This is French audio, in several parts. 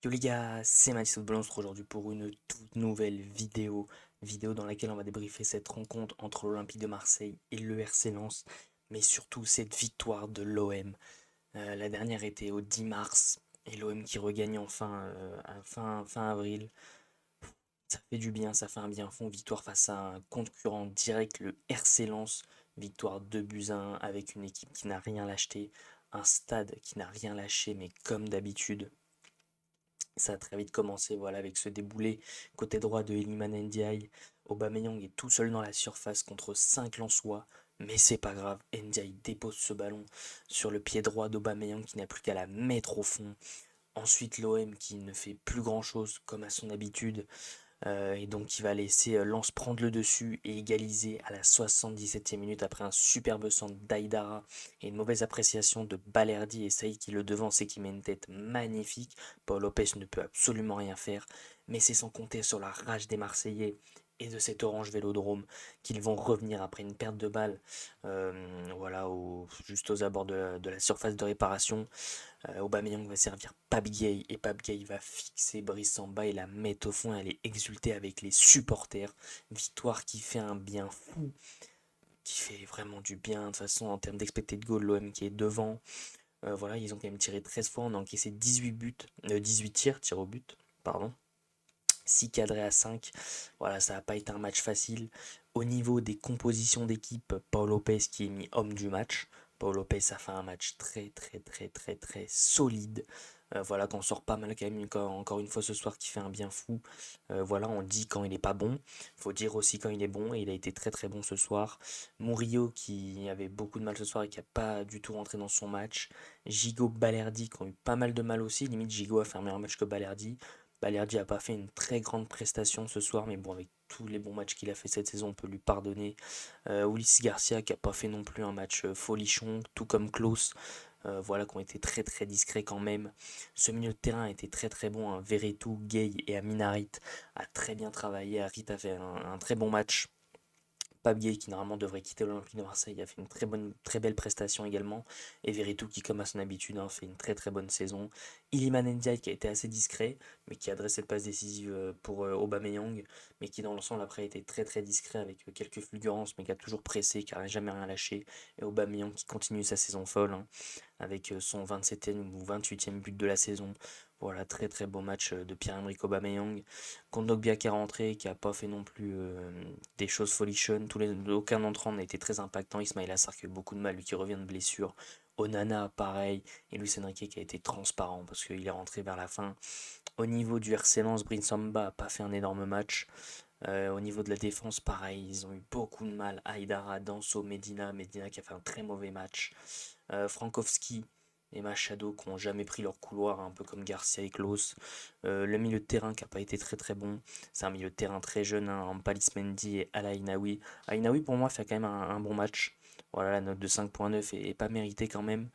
Yo les gars, c'est Mathis Football, on se retrouve aujourd'hui pour une toute nouvelle vidéo dans laquelle on va débriefer cette rencontre entre l'Olympique de Marseille et le RC Lens, mais surtout cette victoire de l'OM. La dernière était au 10 mars et l'OM qui regagne enfin fin avril. Ça fait du bien, ça fait un bien fond. Victoire face à un concurrent direct, le RC Lens. Victoire 2 buts à 1 avec une équipe qui n'a rien lâché, un stade qui n'a rien lâché, mais comme d'habitude. Ça a très vite commencé, voilà, avec ce déboulé côté droit de Iliman Ndiaye. Aubameyang est tout seul dans la surface contre 5 Lensois, mais c'est pas grave. Ndiaye dépose ce ballon sur le pied droit d'Aubameyang qui n'a plus qu'à la mettre au fond. Ensuite, l'OM qui ne fait plus grand chose comme à son habitude, et donc qui va laisser Lens prendre le dessus et égaliser à la 77e minute après un superbe centre d'Aïdara et une mauvaise appréciation de Balerdi et Saïd qui le devance et qui met une tête magnifique. Paul Lopez ne peut absolument rien faire, mais c'est sans compter sur la rage des Marseillais et de cet Orange Vélodrome qu'ils vont revenir après une perte de balle, voilà, juste aux abords de la surface de réparation. Aubameyang va servir Pape Gueye et Pape Gueye va fixer Brice Samba et la mettre au fond et aller exulter avec les supporters. Victoire qui fait un bien fou, qui fait vraiment du bien. De toute façon, en termes d'expected goal, l'OM qui est devant. Voilà, ils ont quand même tiré 13 fois, on a encaissé 18 buts, 18 tirs au but, pardon. 6 cadrés à 5. Voilà, ça n'a pas été un match facile. Au niveau des compositions d'équipe, Paul Lopez qui est mis homme du match. Paul Lopez a fait un match très solide. Voilà, qu'on sort pas mal quand même encore une fois ce soir qui fait un bien fou. Voilà, on dit quand il est pas bon. Faut dire aussi quand il est bon et il a été très bon ce soir. Murillo qui avait beaucoup de mal ce soir et qui a pas du tout rentré dans son match. Gigot, Balerdi qui ont eu pas mal de mal aussi. Limite Gigot a fait un meilleur match que Balerdi. Balerdi a pas fait une très grande prestation ce soir, mais bon, avec tous les bons matchs qu'il a fait cette saison, on peut lui pardonner. Ulysse Garcia qui a pas fait non plus un match folichon, tout comme Klaus, voilà, qui ont été très discrets quand même. Ce milieu de terrain a été très bon, hein. Verretou, Gay et Aminarit a très bien travaillé. Harit a fait un très bon match. Pape Gueye qui normalement devrait quitter l'Olympique de Marseille a fait une très belle prestation également. Et Veretout qui comme à son habitude fait une très bonne saison. Iliman Ndiaye qui a été assez discret mais qui a adressé le passe décisive pour Aubameyang mais qui dans l'ensemble après a été très discret avec quelques fulgurances mais qui a toujours pressé, qui n'a jamais rien lâché. Et Aubameyang qui continue sa saison folle, hein, avec son 27e ou 28e but de la saison. Voilà, très beau match de Pierre-Emerick Aubameyang. Kondogbia qui est rentré, qui a pas fait non plus des choses folichonnes. Aucun d'entre eux n'a été très impactant. Ismail Assar qui a eu beaucoup de mal, lui qui revient de blessure. Onana, pareil. Et Luis Enrique qui a été transparent parce qu'il est rentré vers la fin. Au niveau du RC Lens, Brine Samba n'a pas fait un énorme match. Au niveau de la défense, pareil, ils ont eu beaucoup de mal. Aïdara, Danso, Medina qui a fait un très mauvais match. Frankowski et Machado qui n'ont jamais pris leur couloir, un peu comme Garcia et Klaus. Le milieu de terrain qui n'a pas été très bon. C'est un milieu de terrain très jeune, hein, Ampalis Mendy et Al Ainaoui. Ainaoui pour moi fait quand même un bon match. Voilà, la note de 5.9 est pas méritée quand même.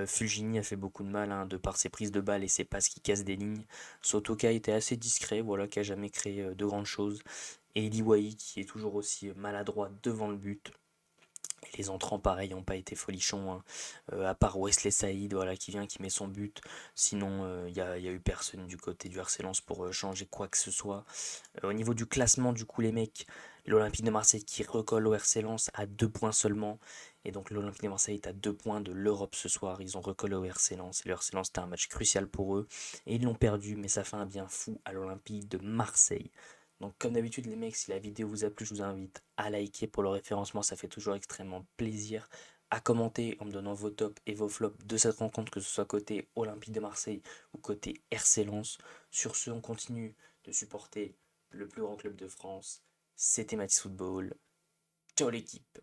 Fulgini a fait beaucoup de mal, hein, de par ses prises de balles et ses passes qui cassent des lignes. Sotoka était assez discret, voilà, qui a jamais créé de grandes choses. Et Eliwai qui est toujours aussi maladroit devant le but. Et les entrants, pareil, n'ont pas été folichons, hein. À part Wesley Saïd, voilà, qui vient, qui met son but. Sinon, y a eu personne du côté du RC Lens pour changer quoi que ce soit. Au niveau du classement, du coup, les mecs, l'Olympique de Marseille qui recolle au RC Lens à 2 points seulement. Et donc l'Olympique de Marseille est à 2 points de l'Europe ce soir. Ils ont recollé au RC Lens. Et le RC Lens, c'était un match crucial pour eux. Et ils l'ont perdu, mais ça fait un bien fou à l'Olympique de Marseille. Donc comme d'habitude les mecs, si la vidéo vous a plu, je vous invite à liker pour le référencement, ça fait toujours extrêmement plaisir. À commenter en me donnant vos tops et vos flops de cette rencontre, que ce soit côté Olympique de Marseille ou côté RC Lens. Sur ce, on continue de supporter le plus grand club de France. C'était Matisse Football. Ciao l'équipe.